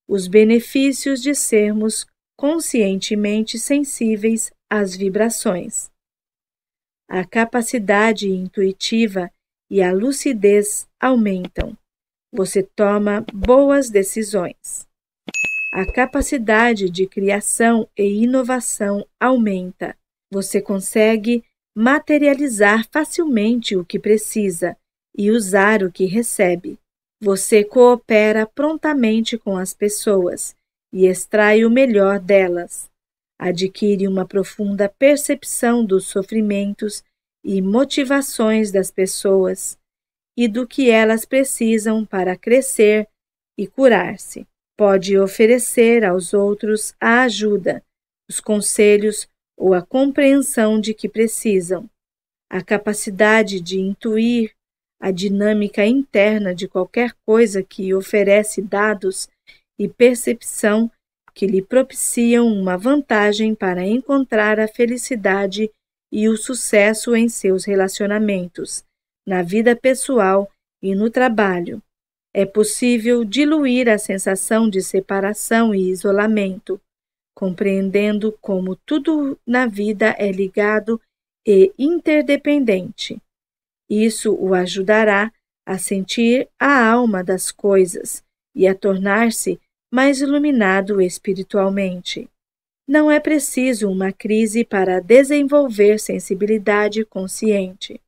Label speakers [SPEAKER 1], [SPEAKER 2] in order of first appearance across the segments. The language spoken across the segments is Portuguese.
[SPEAKER 1] os benefícios de sermos conscientemente sensíveis às vibrações. A capacidade intuitiva e a lucidez aumentam. Você toma boas decisões. A capacidade de criação e inovação aumenta. Você consegue materializar facilmente o que precisa e usar o que recebe. Você coopera prontamente com as pessoas e extrai o melhor delas. Adquire uma profunda percepção dos sofrimentos e motivações das pessoas e do que elas precisam para crescer e curar-se. Pode oferecer aos outros a ajuda, os conselhos ou a compreensão de que precisam. A capacidade de intuir a dinâmica interna de qualquer coisa que oferece dados e percepção que lhe propiciam uma vantagem para encontrar a felicidade e o sucesso em seus relacionamentos, na vida pessoal e no trabalho. É possível diluir a sensação de separação e isolamento, compreendendo como tudo na vida é ligado e interdependente. Isso o ajudará a sentir a alma das coisas e a tornar-se mais iluminado espiritualmente. Não é preciso uma crise para desenvolver sensibilidade consciente.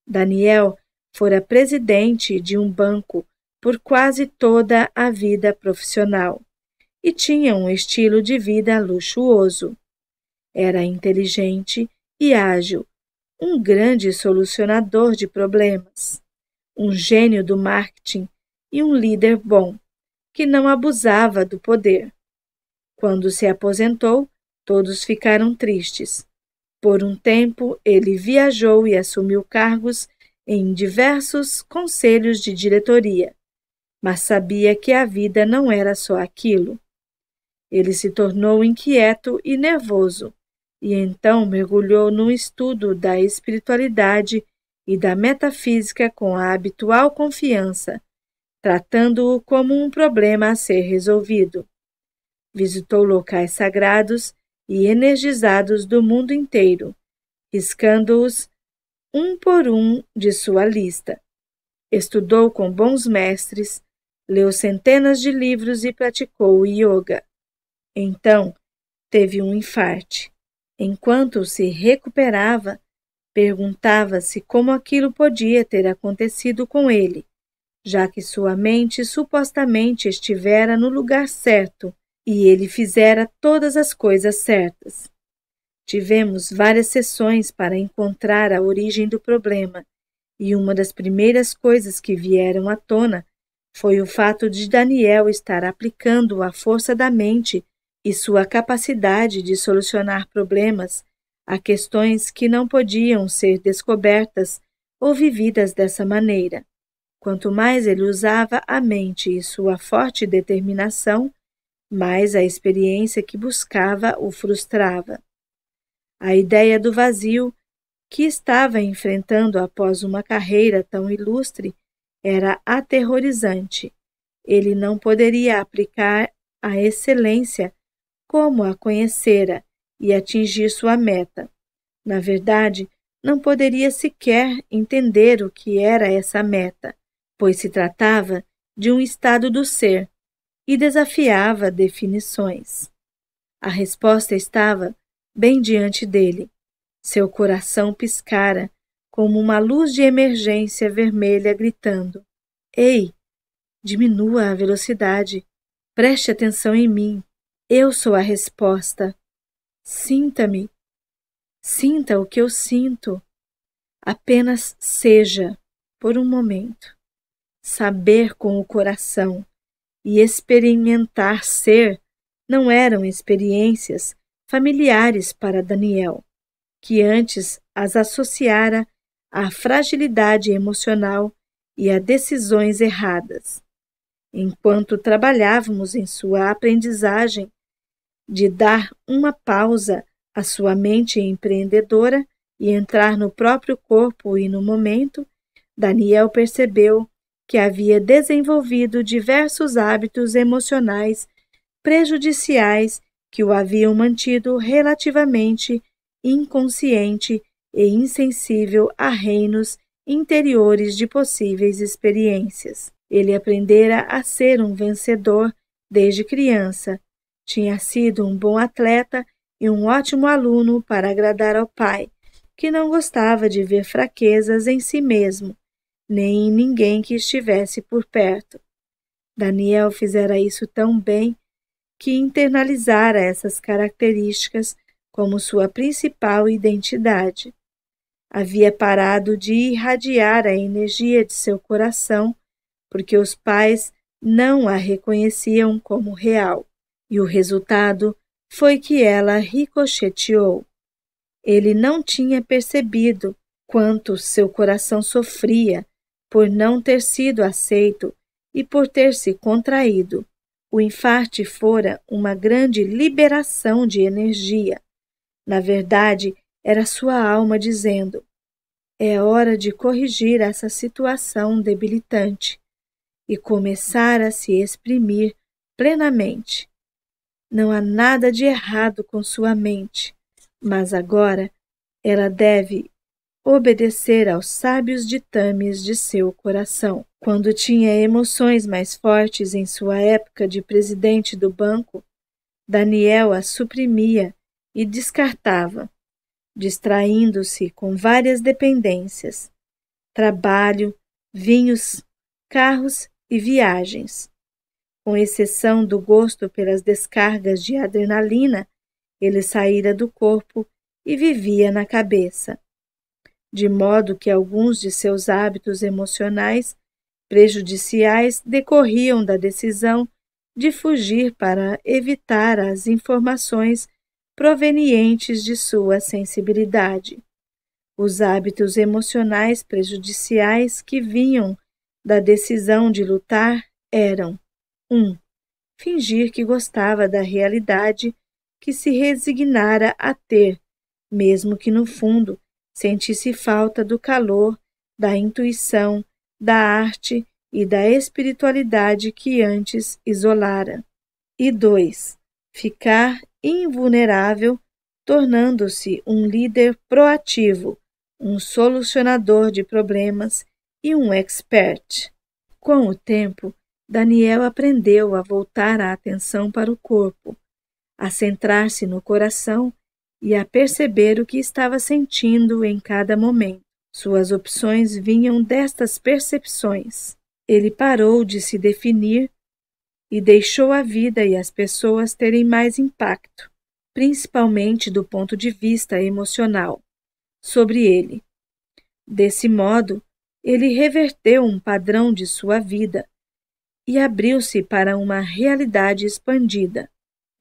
[SPEAKER 1] Daniel fora presidente de um banco por quase toda a vida profissional e tinha um estilo de vida luxuoso. Era inteligente e ágil, um grande solucionador de problemas, um gênio do marketing e um líder bom, que não abusava do poder. Quando se aposentou, todos ficaram tristes. Por um tempo, ele viajou e assumiu cargos em diversos conselhos de diretoria, mas sabia que a vida não era só aquilo. Ele se tornou inquieto e nervoso, e então mergulhou no estudo da espiritualidade e da metafísica com a habitual confiança, tratando-o como um problema a ser resolvido. Visitou locais sagrados e energizados do mundo inteiro, riscando-os um por um de sua lista. Estudou com bons mestres, leu centenas de livros e praticou o yoga. Então, teve um infarte. Enquanto se recuperava, perguntava-se como aquilo podia ter acontecido com ele, já que sua mente supostamente estivera no lugar certo e ele fizera todas as coisas certas. Tivemos várias sessões para encontrar a origem do problema, e uma das primeiras coisas que vieram à tona foi o fato de Daniel estar aplicando a força da mente e sua capacidade de solucionar problemas a questões que não podiam ser descobertas ou vividas dessa maneira. Quanto mais ele usava a mente e sua forte determinação, mais a experiência que buscava o frustrava. A ideia do vazio que estava enfrentando após uma carreira tão ilustre era aterrorizante. Ele não poderia aplicar a excelência como a conhecera e atingir sua meta. Na verdade, não poderia sequer entender o que era essa meta, pois se tratava de um estado do ser e desafiava definições. A resposta estava bem diante dele. Seu coração piscara como uma luz de emergência vermelha gritando: Ei, diminua a velocidade. Preste atenção em mim. Eu sou a resposta. Sinta-me. Sinta o que eu sinto. Apenas seja, por um momento. Saber com o coração e experimentar ser não eram experiências familiares para Daniel, que antes as associara à fragilidade emocional e a decisões erradas. Enquanto trabalhávamos em sua aprendizagem de dar uma pausa à sua mente empreendedora e entrar no próprio corpo e no momento, Daniel percebeu que havia desenvolvido diversos hábitos emocionais prejudiciais que o haviam mantido relativamente inconsciente e insensível a reinos interiores de possíveis experiências. Ele aprendera a ser um vencedor desde criança. Tinha sido um bom atleta e um ótimo aluno para agradar ao pai, que não gostava de ver fraquezas em si mesmo, nem em ninguém que estivesse por perto. Daniel fizera isso tão bem que internalizara essas características como sua principal identidade. Havia parado de irradiar a energia de seu coração, porque os pais não a reconheciam como real, e o resultado foi que ela ricocheteou. Ele não tinha percebido quanto seu coração sofria por não ter sido aceito e por ter se contraído. O infarte fora uma grande liberação de energia. Na verdade, era sua alma dizendo: é hora de corrigir essa situação debilitante e começar a se exprimir plenamente. Não há nada de errado com sua mente, mas agora ela deve obedecer aos sábios ditames de seu coração. Quando tinha emoções mais fortes em sua época de presidente do banco, Daniel as suprimia e descartava, distraindo-se com várias dependências, trabalho, vinhos, carros e viagens. Com exceção do gosto pelas descargas de adrenalina, ele saíra do corpo e vivia na cabeça, de modo que alguns de seus hábitos emocionais prejudiciais decorriam da decisão de fugir para evitar as informações provenientes de sua sensibilidade. Os hábitos emocionais prejudiciais que vinham da decisão de lutar eram: 1. Fingir que gostava da realidade que se resignara a ter, mesmo que no fundo sentisse falta do calor, da intuição, da arte e da espiritualidade que antes isolara. E 2. Ficar invulnerável, tornando-se um líder proativo, um solucionador de problemas e um expert. Com o tempo, Daniel aprendeu a voltar a atenção para o corpo, a centrar-se no coração e a perceber o que estava sentindo em cada momento. Suas opções vinham destas percepções. Ele parou de se definir e deixou a vida e as pessoas terem mais impacto, principalmente do ponto de vista emocional, sobre ele. Desse modo, ele reverteu um padrão de sua vida e abriu-se para uma realidade expandida.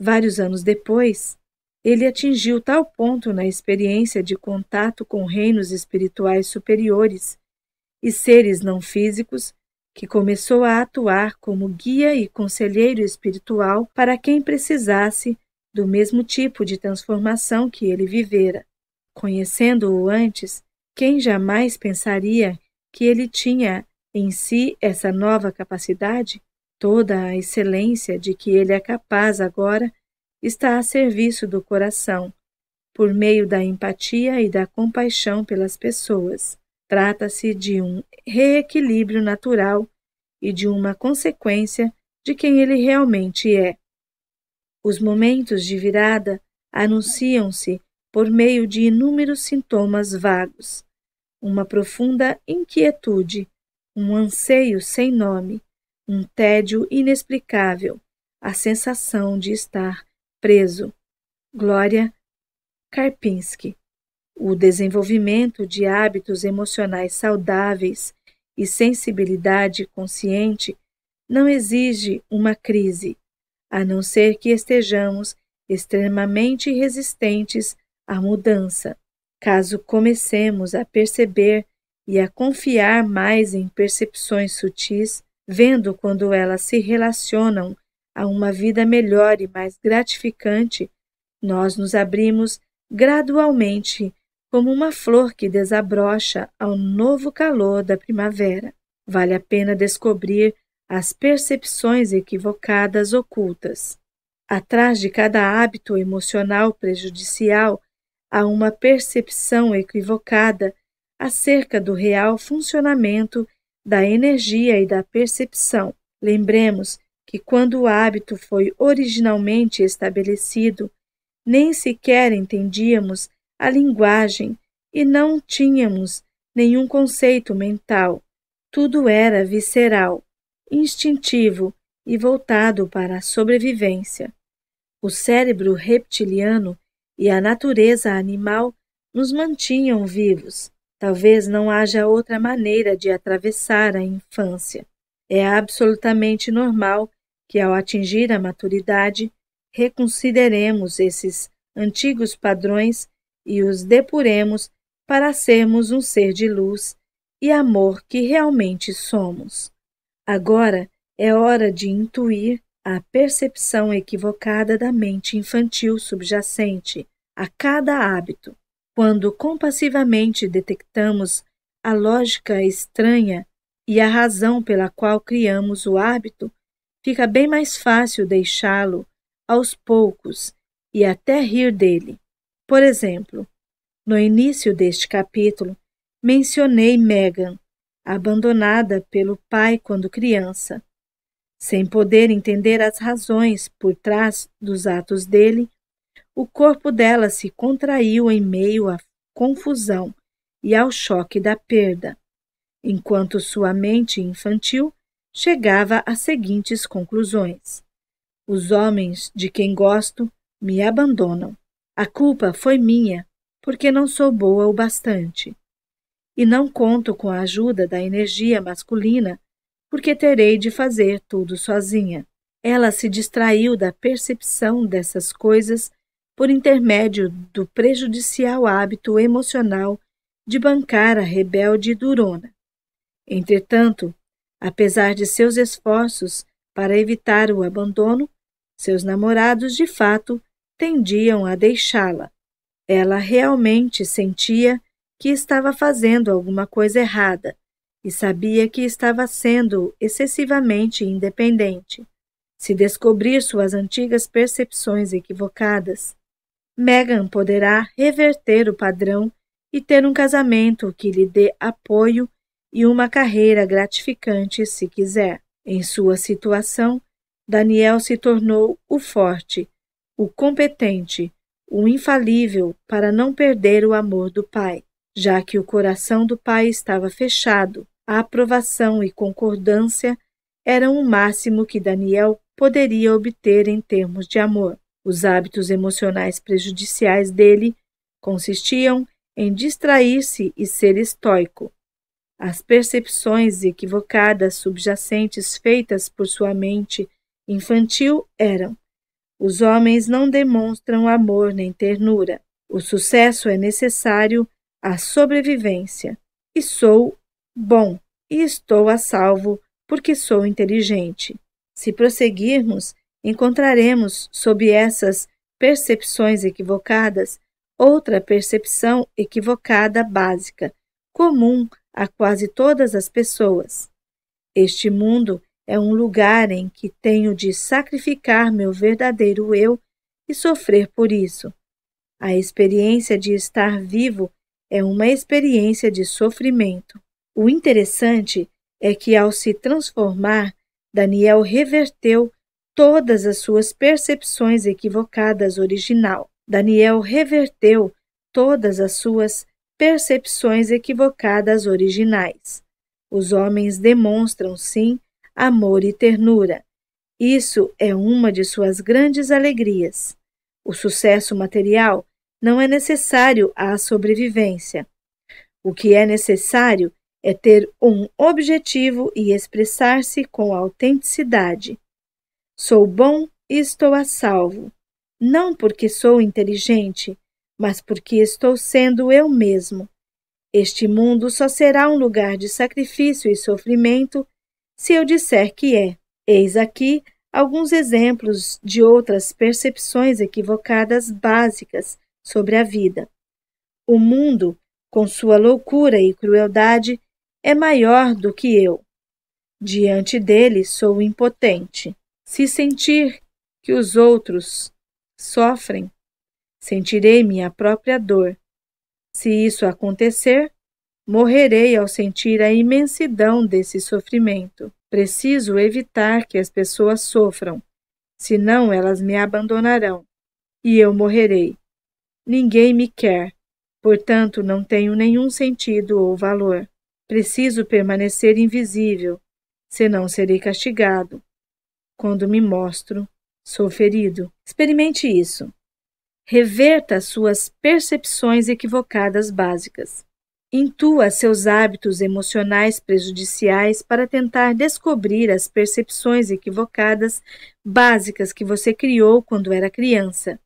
[SPEAKER 1] Vários anos depois, ele atingiu tal ponto na experiência de contato com reinos espirituais superiores e seres não físicos que começou a atuar como guia e conselheiro espiritual para quem precisasse do mesmo tipo de transformação que ele vivera. Conhecendo-o antes, quem jamais pensaria que ele tinha em si essa nova capacidade? Toda a excelência de que ele é capaz agora está a serviço do coração, por meio da empatia e da compaixão pelas pessoas. Trata-se de um reequilíbrio natural e de uma consequência de quem ele realmente é. Os momentos de virada anunciam-se por meio de inúmeros sintomas vagos, uma profunda inquietude, um anseio sem nome, um tédio inexplicável, a sensação de estar preso. Glória Karpinski. O desenvolvimento de hábitos emocionais saudáveis e sensibilidade consciente não exige uma crise, a não ser que estejamos extremamente resistentes à mudança. Caso comecemos a perceber e a confiar mais em percepções sutis, vendo quando elas se relacionam a uma vida melhor e mais gratificante, nós nos abrimos gradualmente como uma flor que desabrocha ao novo calor da primavera. Vale a pena descobrir as percepções equivocadas ocultas. Atrás de cada hábito emocional prejudicial há uma percepção equivocada acerca do real funcionamento da energia e da percepção. Lembremos que quando o hábito foi originalmente estabelecido, nem sequer entendíamos a linguagem e não tínhamos nenhum conceito mental. Tudo era visceral, instintivo e voltado para a sobrevivência. O cérebro reptiliano e a natureza animal nos mantinham vivos. Talvez não haja outra maneira de atravessar a infância. É absolutamente normal que, ao atingir a maturidade, reconsideremos esses antigos padrões e os depuremos para sermos um ser de luz e amor que realmente somos. Agora é hora de intuir a percepção equivocada da mente infantil subjacente a cada hábito. Quando compassivamente detectamos a lógica estranha e a razão pela qual criamos o hábito, fica bem mais fácil deixá-lo aos poucos e até rir dele. Por exemplo, no início deste capítulo, mencionei Megan, abandonada pelo pai quando criança. Sem poder entender as razões por trás dos atos dele, o corpo dela se contraiu em meio à confusão e ao choque da perda, enquanto sua mente infantil chegava às seguintes conclusões: os homens de quem gosto me abandonam. A culpa foi minha, porque não sou boa o bastante. E não conto com a ajuda da energia masculina, porque terei de fazer tudo sozinha. Ela se distraiu da percepção dessas coisas por intermédio do prejudicial hábito emocional de bancar a rebelde durona. Entretanto, apesar de seus esforços para evitar o abandono, seus namorados de fato tendiam a deixá-la. Ela realmente sentia que estava fazendo alguma coisa errada e sabia que estava sendo excessivamente independente. Se descobrir suas antigas percepções equivocadas, Megan poderá reverter o padrão e ter um casamento que lhe dê apoio e uma carreira gratificante se quiser. Em sua situação, Daniel se tornou o forte, o competente, o infalível para não perder o amor do pai. Já que o coração do pai estava fechado, a aprovação e concordância eram o máximo que Daniel poderia obter em termos de amor. Os hábitos emocionais prejudiciais dele consistiam em distrair-se e ser estoico. As percepções equivocadas subjacentes feitas por sua mente infantil eram: os homens não demonstram amor nem ternura. O sucesso é necessário à sobrevivência. E sou bom, e estou a salvo porque sou inteligente. Se prosseguirmos, encontraremos, sob essas percepções equivocadas, outra percepção equivocada básica, comum a quase todas as pessoas. Este mundo é um lugar em que tenho de sacrificar meu verdadeiro eu e sofrer por isso. A experiência de estar vivo é uma experiência de sofrimento. O interessante é que, ao se transformar, Daniel reverteu todas as suas percepções equivocadas original. Daniel reverteu todas as suas percepções equivocadas originais. Os homens demonstram, sim, amor e ternura. Isso é uma de suas grandes alegrias. O sucesso material não é necessário à sobrevivência. O que é necessário é ter um objetivo e expressar-se com autenticidade. Sou bom e estou a salvo, não porque sou inteligente, mas porque estou sendo eu mesmo. Este mundo só será um lugar de sacrifício e sofrimento se eu disser que é. Eis aqui alguns exemplos de outras percepções equivocadas básicas sobre a vida. O mundo, com sua loucura e crueldade, é maior do que eu. Diante dele sou impotente. Se sentir que os outros sofrem, sentirei minha própria dor. Se isso acontecer, morrerei ao sentir a imensidão desse sofrimento. Preciso evitar que as pessoas sofram, senão elas me abandonarão, e eu morrerei. Ninguém me quer, portanto não tenho nenhum sentido ou valor. Preciso permanecer invisível, senão serei castigado. Quando me mostro, sou ferido. Experimente isso. Reverta suas percepções equivocadas básicas. Intua seus hábitos emocionais prejudiciais para tentar descobrir as percepções equivocadas básicas que você criou quando era criança.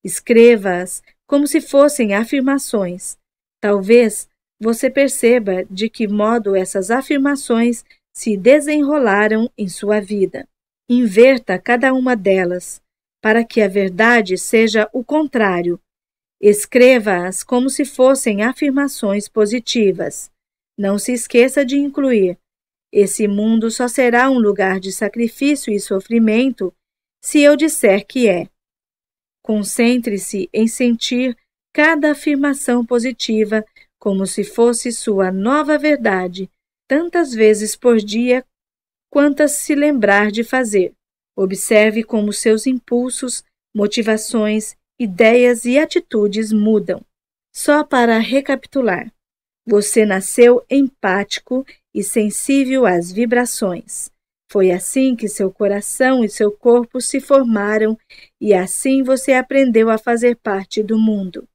[SPEAKER 1] Escreva-as como se fossem afirmações. Talvez você perceba de que modo essas afirmações se desenrolaram em sua vida. Inverta cada uma delas, para que a verdade seja o contrário. Escreva-as como se fossem afirmações positivas. Não se esqueça de incluir: esse mundo só será um lugar de sacrifício e sofrimento se eu disser que é. Concentre-se em sentir cada afirmação positiva como se fosse sua nova verdade, tantas vezes por dia quantas se lembrar de fazer. Observe como seus impulsos, motivações, ideias e atitudes mudam. Só para recapitular, você nasceu empático e sensível às vibrações. Foi assim que seu coração e seu corpo se formaram e assim você aprendeu a fazer parte do mundo.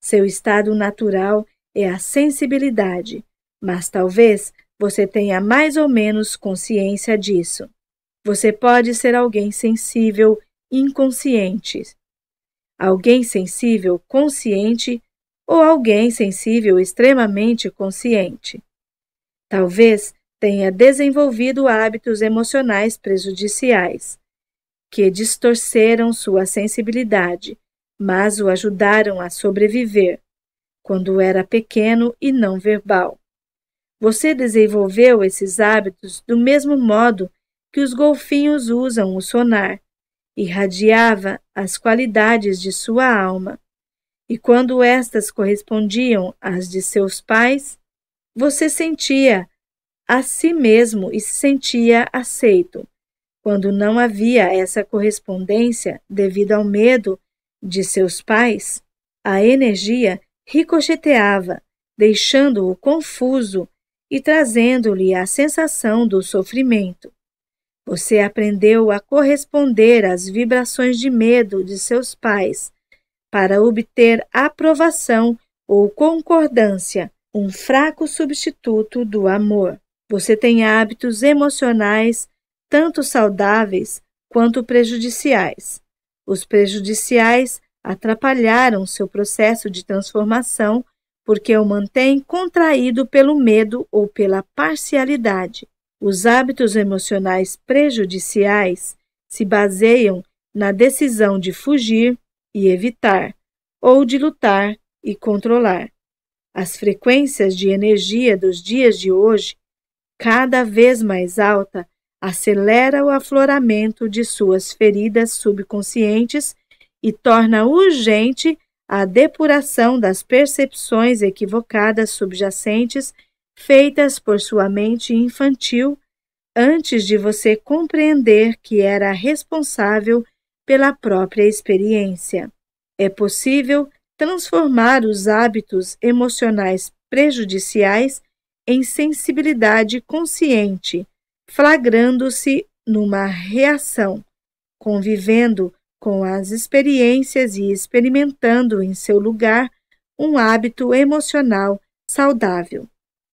[SPEAKER 1] Seu estado natural é a sensibilidade, mas talvez você tenha mais ou menos consciência disso. Você pode ser alguém sensível inconsciente, alguém sensível consciente ou alguém sensível extremamente consciente. Talvez tenha desenvolvido hábitos emocionais prejudiciais, que distorceram sua sensibilidade, mas o ajudaram a sobreviver, quando era pequeno e não verbal. Você desenvolveu esses hábitos do mesmo modo que os golfinhos usam o sonar, irradiava as qualidades de sua alma. E quando estas correspondiam às de seus pais, você sentia a si mesmo e se sentia aceito. Quando não havia essa correspondência devido ao medo de seus pais, a energia ricocheteava, deixando-o confuso e trazendo-lhe a sensação do sofrimento. Você aprendeu a corresponder às vibrações de medo de seus pais para obter aprovação ou concordância, um fraco substituto do amor. Você tem hábitos emocionais tanto saudáveis quanto prejudiciais. Os prejudiciais atrapalharam seu processo de transformação porque o mantém contraído pelo medo ou pela parcialidade. Os hábitos emocionais prejudiciais se baseiam na decisão de fugir e evitar, ou de lutar e controlar. As frequências de energia dos dias de hoje, cada vez mais alta, acelera o afloramento de suas feridas subconscientes e torna urgente a depuração das percepções equivocadas subjacentes feitas por sua mente infantil antes de você compreender que era responsável pela própria experiência. É possível transformar os hábitos emocionais prejudiciais em sensibilidade consciente, flagrando-se numa reação, convivendo com as experiências e experimentando em seu lugar um hábito emocional saudável.